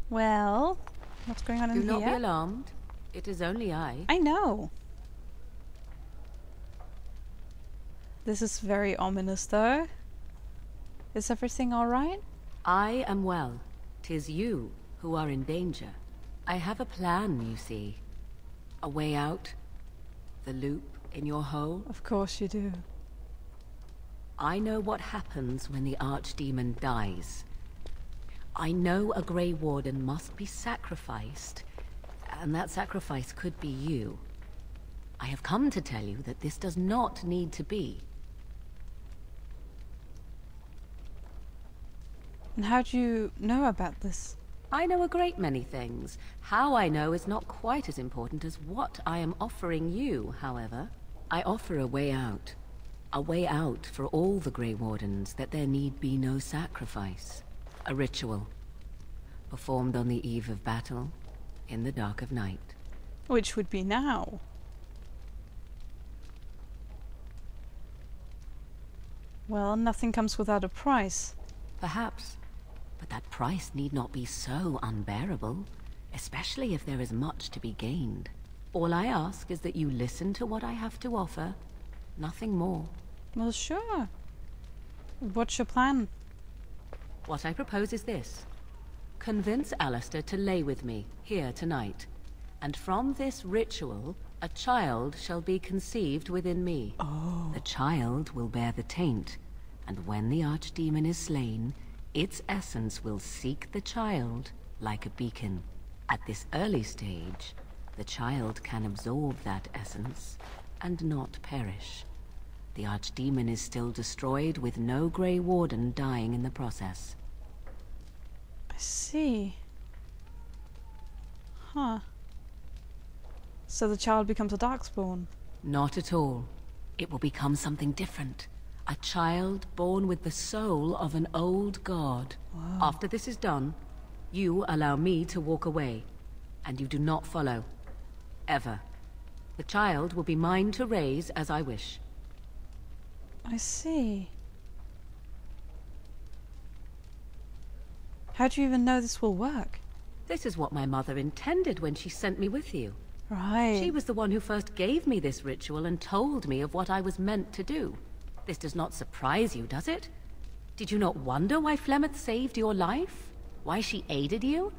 Well, what's going on in Do here? not be alarmed. It is only I. I know. This is very ominous, though. Is everything alright? I am well. 'Tis you who are in danger. I have a plan, you see. A way out. The loop in your hole. Of course you do. I know what happens when the Archdemon dies. I know a Grey Warden must be sacrificed, and that sacrifice could be you. I have come to tell you that this does not need to be. And how do you know about this? I know a great many things. How I know is not quite as important as what I am offering you, however. I offer a way out. A way out for all the Grey Wardens, that there need be no sacrifice. A ritual. Performed on the eve of battle, in the dark of night. Which would be now. Well, nothing comes without a price. Perhaps. But that price need not be so unbearable, especially if there is much to be gained. All I ask is that you listen to what I have to offer, nothing more. Well, sure. What's your plan? What I propose is this. Convince Alistair to lay with me, here tonight. And from this ritual, a child shall be conceived within me. Oh. The child will bear the taint, and when the Archdemon is slain, its essence will seek the child like a beacon. At this early stage, the child can absorb that essence and not perish. The Archdemon is still destroyed with no Grey Warden dying in the process. I see. Huh. So the child becomes a Darkspawn. Not at all. It will become something different. A child born with the soul of an old god. Wow. After this is done, you allow me to walk away, and you do not follow. Ever. The child will be mine to raise as I wish. I see. How do you even know this will work? This is what my mother intended when she sent me with you. Right. She was the one who first gave me this ritual and told me of what I was meant to do. This does not surprise you, does it? Did you not wonder why Flemeth saved your life? Why she aided you?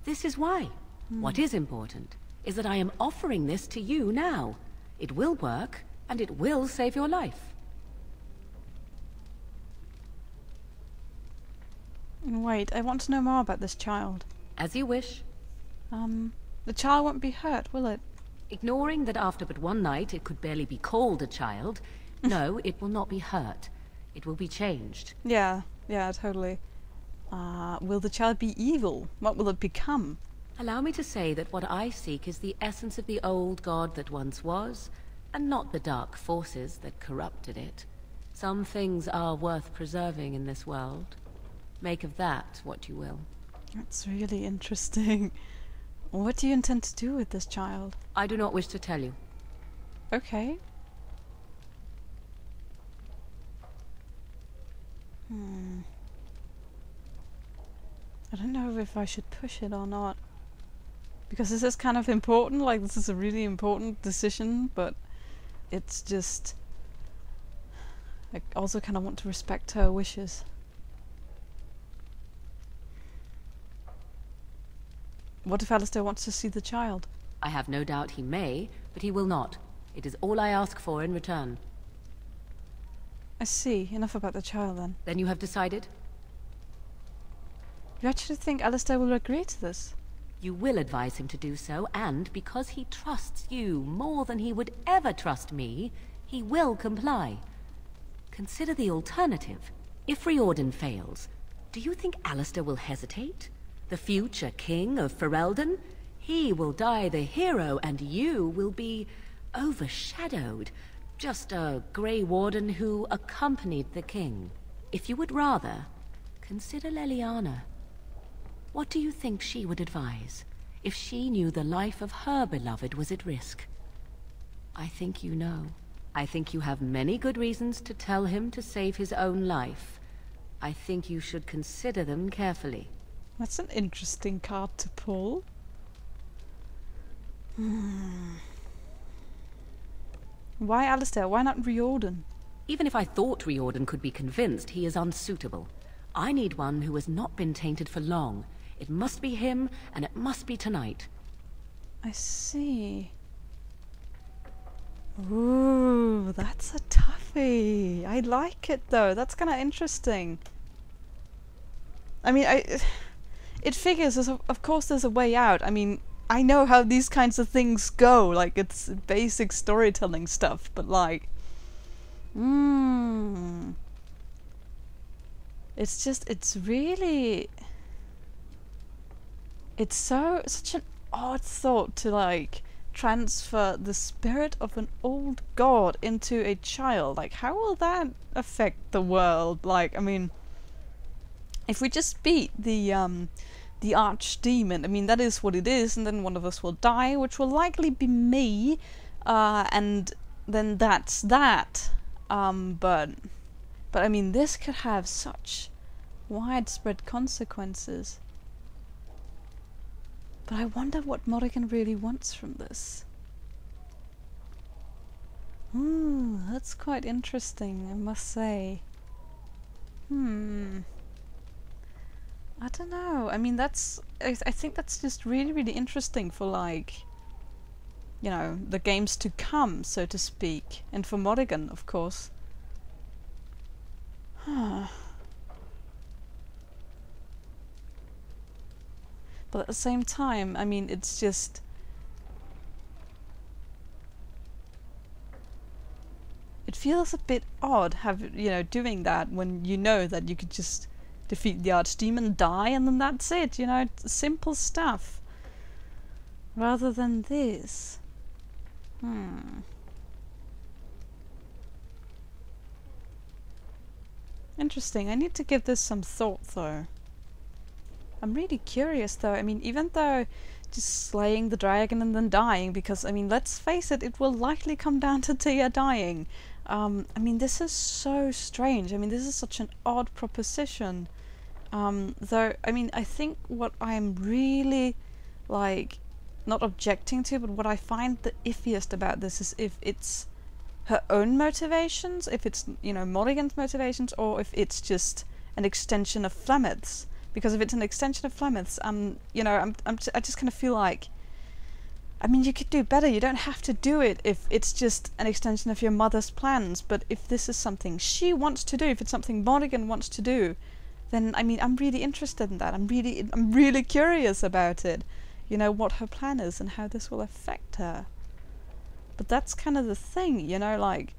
This is why. What is important is that I am offering this to you now. It will work, and it will save your life. Wait, I want to know more about this child. As you wish. The child won't be hurt, will it? Ignoring that after but one night it could barely be called a child, no, it will not be hurt. It will be changed. Yeah, totally. Will the child be evil? What will it become? Allow me to say that what I seek is the essence of the old god that once was, and not the dark forces that corrupted it. Some things are worth preserving in this world. Make of that what you will. That's really interesting. What do you intend to do with this child? I do not wish to tell you. Okay. I don't know if I should push it or not. Because this is kind of important, like this is a really important decision, but it's just... I also kind of want to respect her wishes. What if Alistair wants to see the child? I have no doubt he may, but he will not. It is all I ask for in return. I see. Enough about the child then. Then you have decided? You actually think Alistair will agree to this? You will advise him to do so, and because he trusts you more than he would ever trust me, he will comply. Consider the alternative. If Riordan fails, do you think Alistair will hesitate? The future king of Ferelden? He will die the hero, and you will be overshadowed. Just a Grey Warden who accompanied the king. If you would rather, consider Leliana. What do you think she would advise, if she knew the life of her beloved was at risk? I think you know. I think you have many good reasons to tell him to save his own life. I think you should consider them carefully. That's an interesting card to pull. Why Alistair? Why not Riordan? Even if I thought Riordan could be convinced, he is unsuitable. I need one who has not been tainted for long. It must be him, and it must be tonight. I see. Ooh, that's a toughie. I like it though. That's kind of interesting. I mean, it figures, of course there's a way out. I mean, I know how these kinds of things go. Like, it's basic storytelling stuff, but like... It's just, it's really... It's such an odd thought to, like, transfer the spirit of an old god into a child. Like, how will that affect the world? Like, I mean... If we just beat the archdemon, I mean, that is what it is, and then one of us will die, which will likely be me, and then that's that. But I mean, this could have such widespread consequences. But I wonder what Morrigan really wants from this. Ooh, that's quite interesting, I must say. I don't know. I mean, I think that's just really, really interesting for, like, you know, the games to come, so to speak. And for Morrigan, of course. But at the same time, I mean, it's just... It feels a bit odd, doing that when you know that you could just defeat the archdemon, die, and then that's it, you know, simple stuff. Rather than this. Interesting. I need to give this some thought, though. I'm really curious, though. I mean, even though just slaying the dragon and then dying, because, I mean, let's face it, it will likely come down to Thea dying. I mean, this is so strange. I mean, this is such an odd proposition. Though, I mean, I think what I'm really, like, not objecting to, but what I find the iffiest about this is if it's her own motivations, if it's, you know, Morrigan's motivations, or if it's just an extension of Flemeth's. Because if it's an extension of Flemeth's, you know, I just kind of feel like, I mean, you could do better. You don't have to do it if it's just an extension of your mother's plans. But if this is something she wants to do, if it's something Morrigan wants to do, then, I mean, I'm really interested in that. I'm really curious about it. You know, what her plan is and how this will affect her. But that's kind of the thing, you know, like,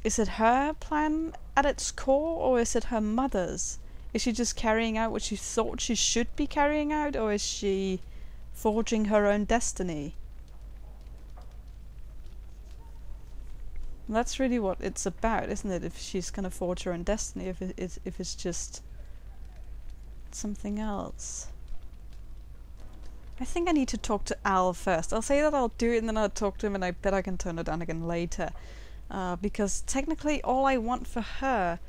is it her plan at its core, or is it her mother's? Is she just carrying out what she thought she should be carrying out, or is she forging her own destiny? And that's really what it's about, isn't it? If she's gonna forge her own destiny, if it's just something else. I think I need to talk to Al first. I'll say that I'll do it, and then I'll talk to him, and I bet I can turn it down again later. Because technically, all I want for her,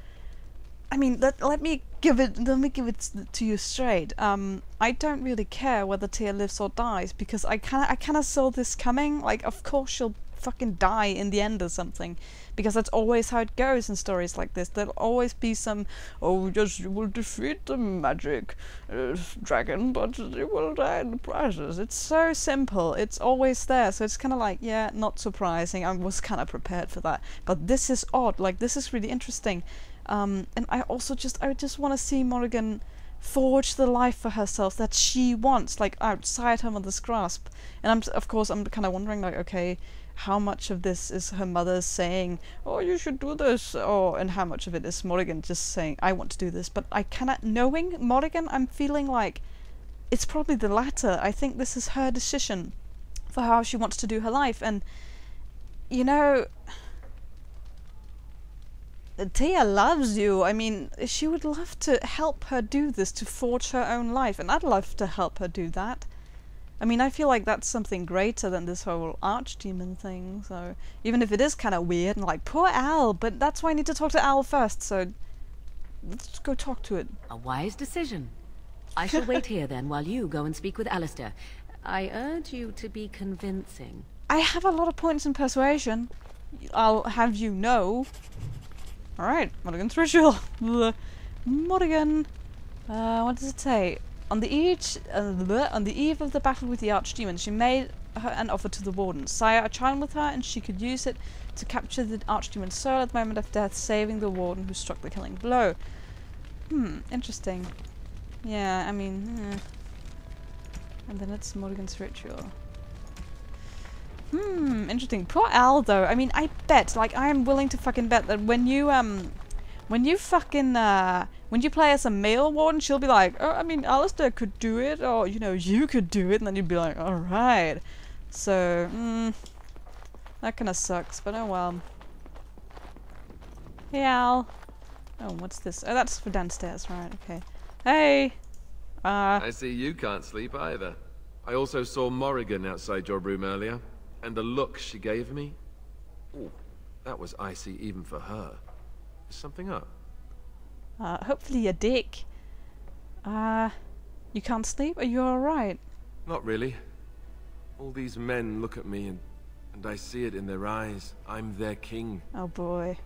I mean, let me give it to you straight. I don't really care whether Thea lives or dies, because I kind of saw this coming. Like, of course she'll fucking die in the end or something, because that's always how it goes in stories like this. There'll always be some, oh, yes, you will defeat the magic dragon, but you will die in the process. It's so simple. It's always there. So it's kind of like, yeah, not surprising. I was kind of prepared for that. But this is odd. Like, this is really interesting. And I just want to see Morrigan forge the life for herself that she wants, like, outside her mother's grasp. And of course I'm kind of wondering, like, okay, how much of this is her mother saying, oh, you should do this, and how much of it is Morrigan just saying, I want to do this. But I cannot, knowing Morrigan, I'm feeling like it's probably the latter. I think this is her decision for how she wants to do her life. And, you know, Thea loves you. I mean, she would love to help her do this, to forge her own life, and I'd love to help her do that. I mean, I feel like that's something greater than this whole archdemon thing, so even if it is kind of weird, and like, poor Al, but that's why I need to talk to Al first, so let's go talk to it. A wise decision. I shall wait here then while you go and speak with Alistair. I urge you to be convincing. I have a lot of points in persuasion. I'll have you know. Alright, Morrigan's ritual. Morrigan. What does it say? On the eve of the battle with the archdemon, she made an offer to the warden. Sire a charm with her, and she could use it to capture the archdemon's soul at the moment of death, saving the warden who struck the killing blow. Interesting. Yeah, I mean... And then it's Morrigan's ritual. Interesting. Poor Al, though. I mean, I bet, like, I am willing to fucking bet that when you play as a male warden, she'll be like, oh, I mean, Alistair could do it, or, you know, you could do it, and then you'd be like, alright. So, that kinda sucks, but oh well. Hey, Al. Oh, what's this? Oh, that's for downstairs, right, okay. Hey! I see you can't sleep either. I also saw Morrigan outside your room earlier, and the look she gave me... Ooh, that was icy even for her. Is something up? Hopefully a dick. You can't sleep? Are you alright? Not really. All these men look at me and I see it in their eyes. I'm their king. Oh boy.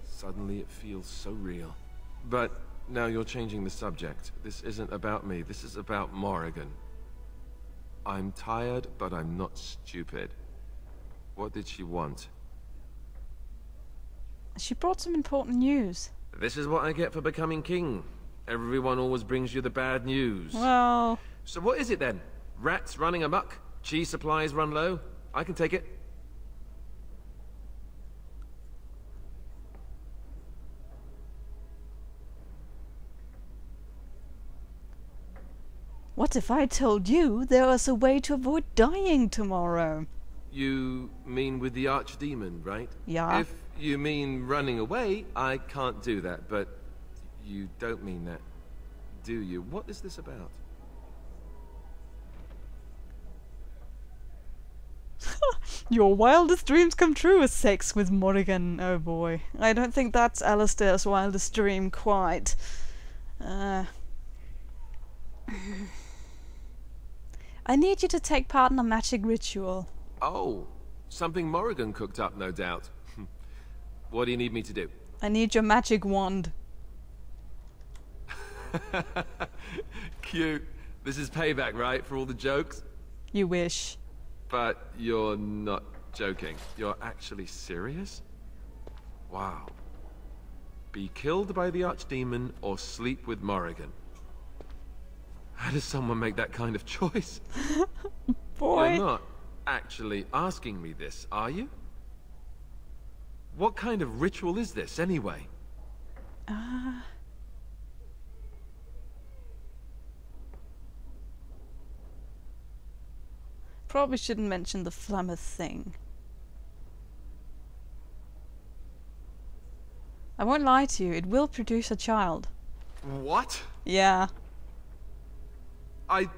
Suddenly it feels so real. But now you're changing the subject. This isn't about me. This is about Morrigan. I'm tired, but I'm not stupid. What did she want? She brought some important news. This is what I get for becoming king. Everyone always brings you the bad news. Well... So what is it then? Rats running amok? Cheese supplies run low? I can take it. What if I told you there was a way to avoid dying tomorrow? You mean with the archdemon, right? Yeah. If you mean running away, I can't do that, but you don't mean that, do you? What is this about? Your wildest dreams come true with sex with Morrigan. Oh boy. I don't think that's Alistair's wildest dream quite. I need you to take part in a magic ritual. Oh, something Morrigan cooked up, no doubt. What do you need me to do? I need your magic wand. Cute. This is payback, right, for all the jokes? You wish. But you're not joking. You're actually serious? Wow. Be killed by the archdemon or sleep with Morrigan. How does someone make that kind of choice? Boy. You're not actually asking me this, are you? What kind of ritual is this, anyway? Probably shouldn't mention the Flameth thing. I won't lie to you, it will produce a child. What? Yeah. I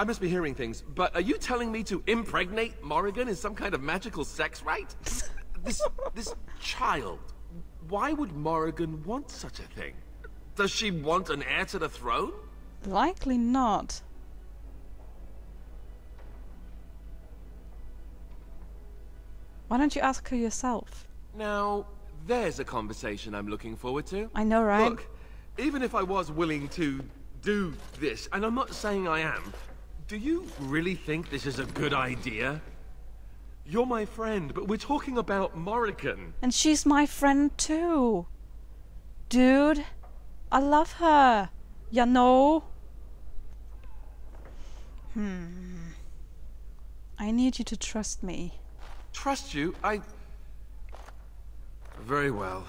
must be hearing things, but are you telling me to impregnate Morrigan in some kind of magical sex rite? This child. Why would Morrigan want such a thing? Does she want an heir to the throne? Likely not. Why don't you ask her yourself? Now, there's a conversation I'm looking forward to. I know, right? Look, even if I was willing to do this, and I'm not saying I am, do you really think this is a good idea? You're my friend, but we're talking about Morrigan. And she's my friend too. Dude, I love her. You know? I need you to trust me. Trust you? Very well.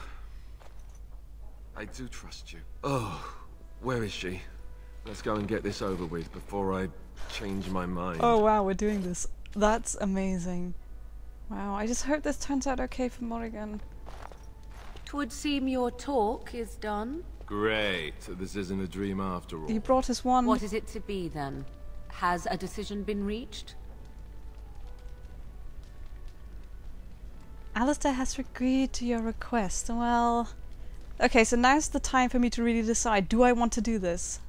I do trust you. Oh, where is she? Let's go and get this over with before I change my mind. Oh wow, we're doing this. That's amazing. Wow, I just hope this turns out okay for Morrigan. 'Twould seem your talk is done. Great. So this isn't a dream after all. He brought us one. What is it to be, then? Has a decision been reached? Alistair has agreed to your request. Well... Okay, so now's the time for me to really decide. Do I want to do this?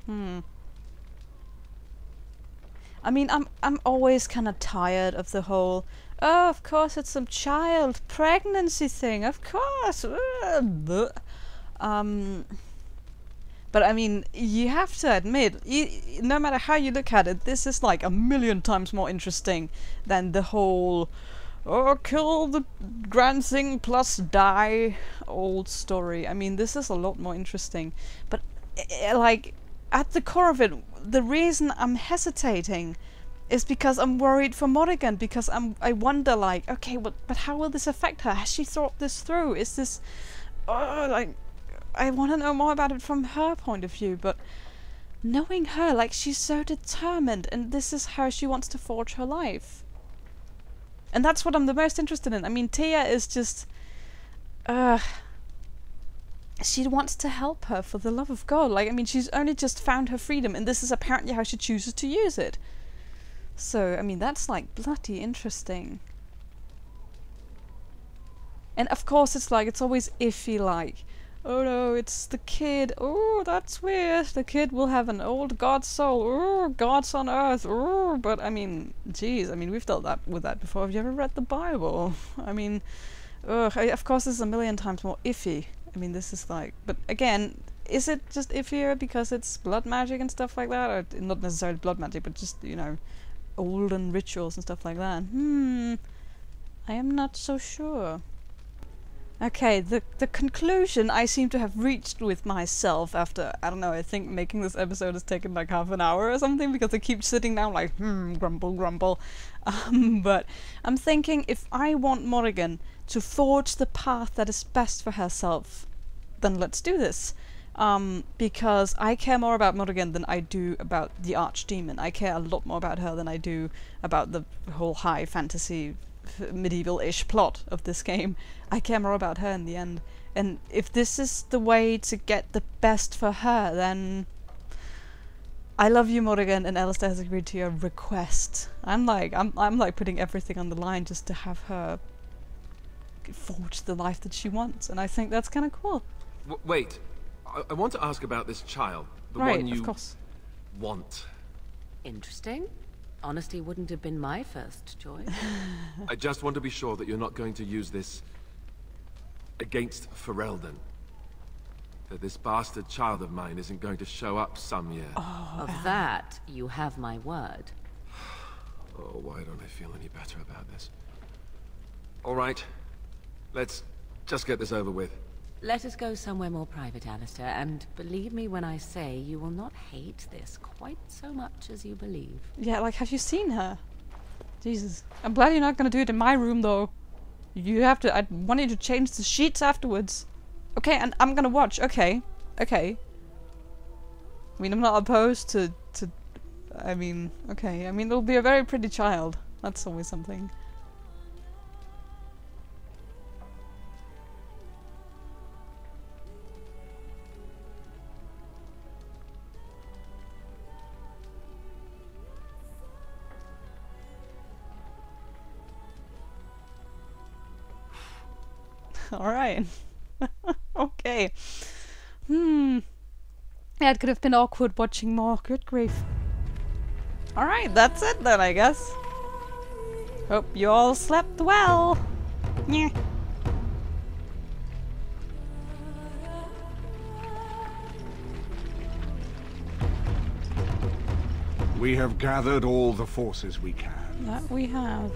I mean, I'm always kind of tired of the whole, oh, of course it's some child pregnancy thing, of course. But I mean, you have to admit, no matter how you look at it, this is like 1,000,000 times more interesting than the whole, oh, kill the grand thing plus die old story. I mean, this is a lot more interesting. But like, at the core of it, the reason I'm hesitating is because I'm worried for Morrigan, because I wonder, like, okay, but how will this affect her? Has she thought this through? Is this, like, I want to know more about it from her point of view, but knowing her, like, she's so determined, and this is how she wants to forge her life. And that's what I'm the most interested in. I mean, Thea is just, she wants to help her for the love of God. Like, I mean, she's only just found her freedom, and this is apparently how she chooses to use it. So, I mean, that's, like, bloody interesting. And of course, it's like, it's always iffy, like, oh no, it's the kid. Oh, that's weird. The kid will have an old god soul. Oh, gods on earth. Oh, but I mean, geez, I mean, we've dealt with that before. Have you ever read the Bible? I mean, of course, this is 1,000,000 times more iffy. I mean, this is like, but again, is it just iffier because it's blood magic and stuff like that? Or not necessarily blood magic, but just, you know, olden rituals and stuff like that? I am not so sure. Okay, the conclusion I seem to have reached with myself after, I don't know, I think making this episode has taken like half an hour or something, because I keep sitting down like, grumble, grumble. But I'm thinking, if I want Morrigan to forge the path that is best for herself, then let's do this. Because I care more about Morrigan than I do about the archdemon. I care a lot more about her than I do about the whole high fantasy medieval-ish plot of this game. I care more about her in the end, and if this is the way to get the best for her, then I love you, Morrigan, and Alistair has agreed to your request. I'm like putting everything on the line just to have her forge the life that she wants, and I think that's kind of cool. Wait, I want to ask about this child, the one you of course. want. Interesting. Honesty wouldn't have been my first choice. I just want to be sure that you're not going to use this against Ferelden. That this bastard child of mine isn't going to show up some year. Of that, you have my word. Oh, why don't I feel any better about this? All right, let's just get this over with. Let us go somewhere more private, Alistair, and believe me when I say you will not hate this quite so much as you believe. Yeah, like, have you seen her? Jesus. I'm glad you're not gonna do it in my room, though. You have to, I want you to change the sheets afterwards. Okay, and I'm gonna watch, okay. Okay. I mean, I'm not opposed to, I mean, okay. I mean, it'll be a very pretty child. That's always something. Alright. Okay. Yeah, it could have been awkward watching more. Good grief. Alright, that's it then, I guess. Hope you all slept well. Yeah. We have gathered all the forces we can. That we have.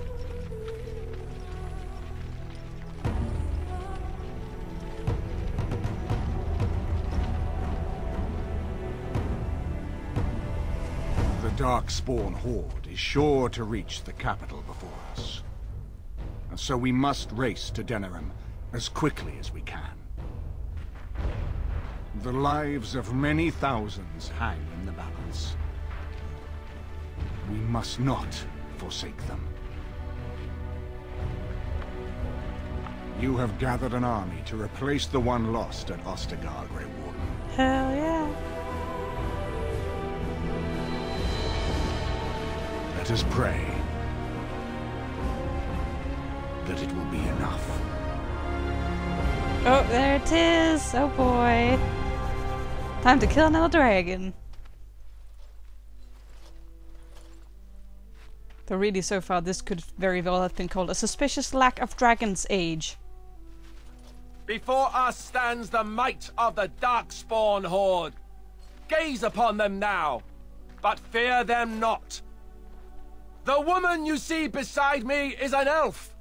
The Darkspawn Horde is sure to reach the capital before us. And so we must race to Denerim as quickly as we can. The lives of many thousands hang in the balance. We must not forsake them. You have gathered an army to replace the one lost at Ostagar, Grey Warden. Hell yeah. Let us pray that it will be enough. Oh, there it is. Oh boy. Time to kill another dragon. Though really, so far, this could very well have been called a suspicious lack of Dragon's Age. Before us stands the might of the Darkspawn Horde. Gaze upon them now, but fear them not. The woman you see beside me is an elf,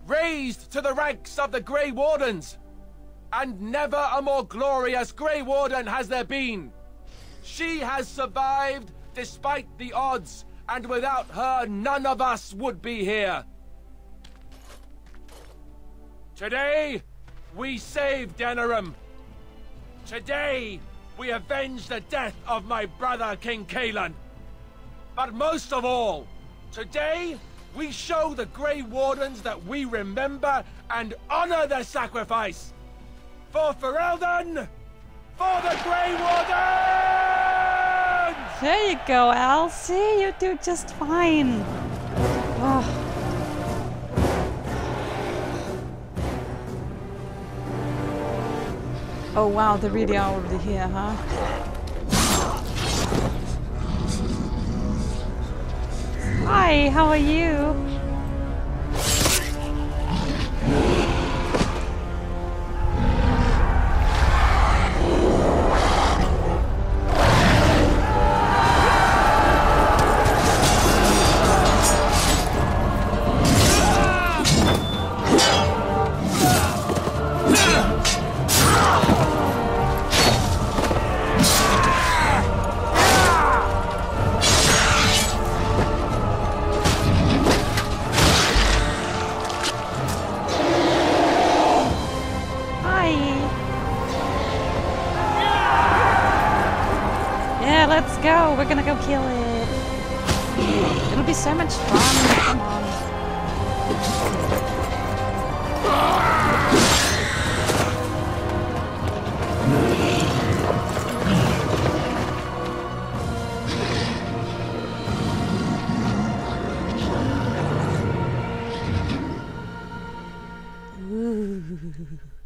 raised to the ranks of the Grey Wardens. And never a more glorious Grey Warden has there been. She has survived despite the odds, and without her, none of us would be here. Today, we saved Denerim. Today, we avenge the death of my brother, King Kaelan. But most of all, today, we show the Grey Wardens that we remember and honor their sacrifice. For Ferelden! For the Grey Wardens! There you go, Al. See, you do just fine. Oh. Oh wow, they really are already here, huh? Hi, how are you? Let's go! We're gonna go kill it! It'll be so much fun! Come on! Ooh.